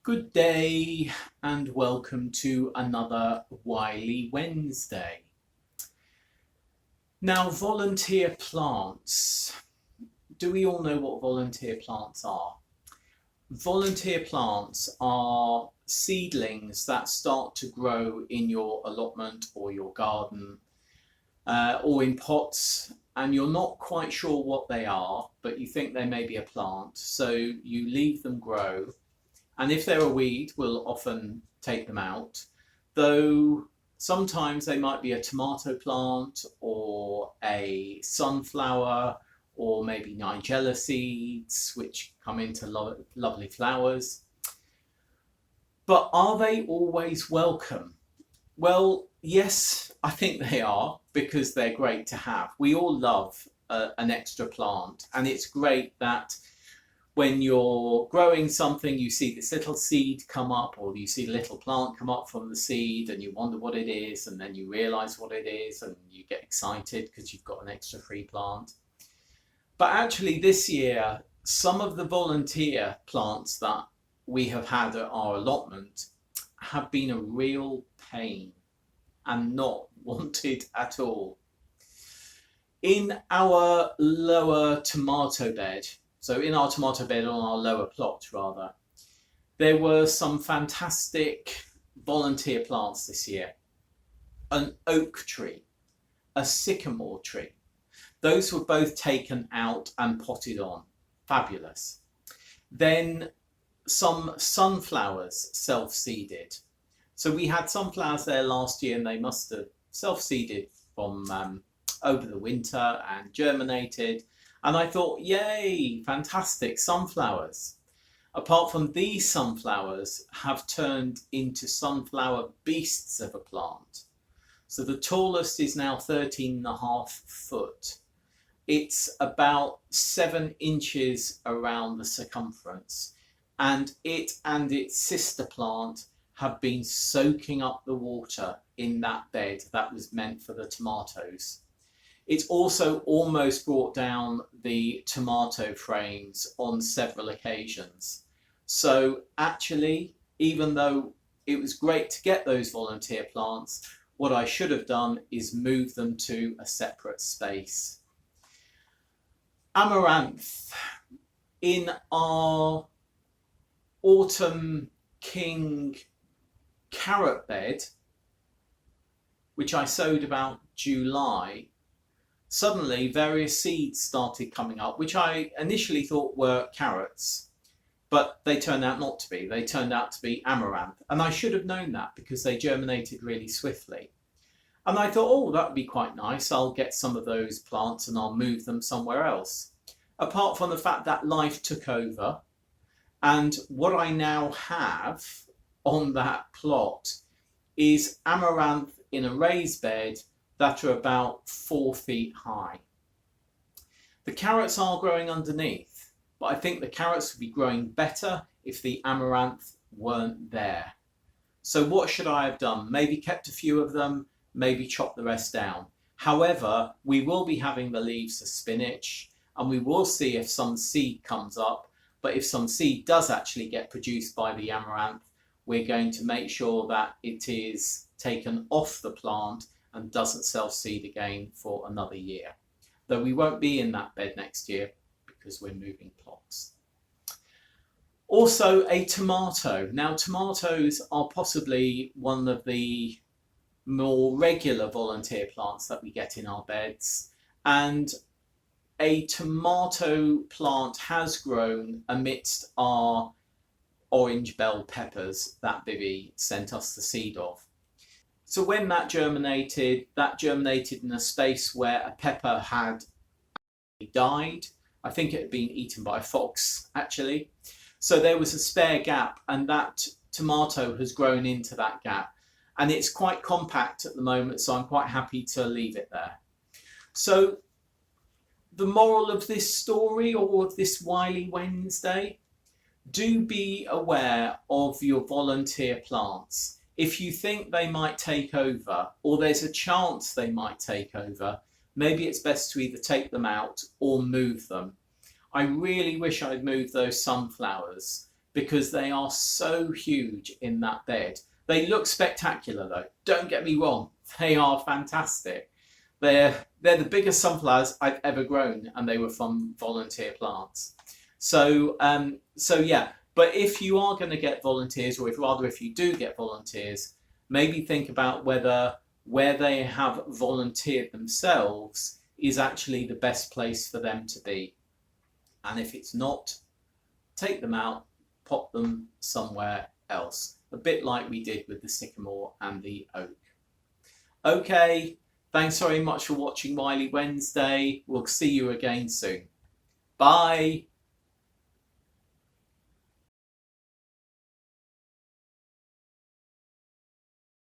Good day and welcome to another Wily Wednesday. Now, volunteer plants. Do we all know what volunteer plants are? Volunteer plants are seedlings that start to grow in your allotment or your garden or in pots, and you're not quite sure what they are, but you think they may be a plant, so you leave them grow. And if they're a weed, we'll often take them out, though sometimes they might be a tomato plant or a sunflower or maybe nigella seeds, which come into lovely flowers. But are they always welcome? Well, yes, I think they are, because they're great to have. We all love an extra plant, and it's great that when you're growing something, you see this little seed come up, or you see a little plant come up from the seed, and you wonder what it is, and then you realize what it is, and you get excited because you've got an extra free plant. But actually this year, some of the volunteer plants that we have had at our allotment have been a real pain and not wanted at all. In our lower tomato bed, so in our tomato bed, on our lower plot rather, there were some fantastic volunteer plants this year. An oak tree, a sycamore tree. Those were both taken out and potted on. Fabulous. Then some sunflowers self-seeded. So we had sunflowers there last year, and they must have self-seeded from over the winter and germinated. And I thought, yay, fantastic, sunflowers. Apart from these, sunflowers have turned into sunflower beasts of a plant. So the tallest is now 13.5 foot. It's about 7 inches around the circumference. And it and its sister plant have been soaking up the water in that bed that was meant for the tomatoes. It's also almost brought down the tomato frames on several occasions. So actually, even though it was great to get those volunteer plants, what I should have done is move them to a separate space. Amaranth. In our autumn king carrot bed, which I sowed about July, suddenly various seeds started coming up, which I initially thought were carrots, but they turned out not to be. They turned out to be amaranth, and I should have known that because they germinated really swiftly. And I thought, oh, that would be quite nice. I'll get some of those plants and I'll move them somewhere else. Apart from the fact that life took over, and what I now have on that plot is amaranth in a raised bed that are about 4 feet high. The carrots are growing underneath, but I think the carrots would be growing better if the amaranth weren't there. So what should I have done? Maybe kept a few of them, maybe chopped the rest down. However, we will be having the leaves of spinach, and we will see if some seed comes up. But if some seed does actually get produced by the amaranth, we're going to make sure that it is taken off the plant and doesn't self-seed again for another year. Though we won't be in that bed next year because we're moving plots. Also a tomato. Now, tomatoes are possibly one of the more regular volunteer plants that we get in our beds, and a tomato plant has grown amidst our orange bell peppers that Vivi sent us the seed of. So when that germinated in a space where a pepper had died. I think it had been eaten by a fox, actually. So there was a spare gap, and that tomato has grown into that gap. And it's quite compact at the moment, so I'm quite happy to leave it there. So the moral of this story, or of this Wily Wednesday, do be aware of your volunteer plants. If you think they might take over, or there's a chance they might take over, maybe it's best to either take them out or move them. I really wish I'd moved those sunflowers, because they are so huge in that bed. They look spectacular though, don't get me wrong, they are fantastic. They're the biggest sunflowers I've ever grown, and they were from volunteer plants. So yeah, but if you are going to get volunteers, or if you do get volunteers, maybe think about whether where they have volunteered themselves is actually the best place for them to be. And if it's not, take them out, pop them somewhere else. A bit like we did with the sycamore and the oak. Okay, thanks very much for watching Wily Wednesday. We'll see you again soon. Bye.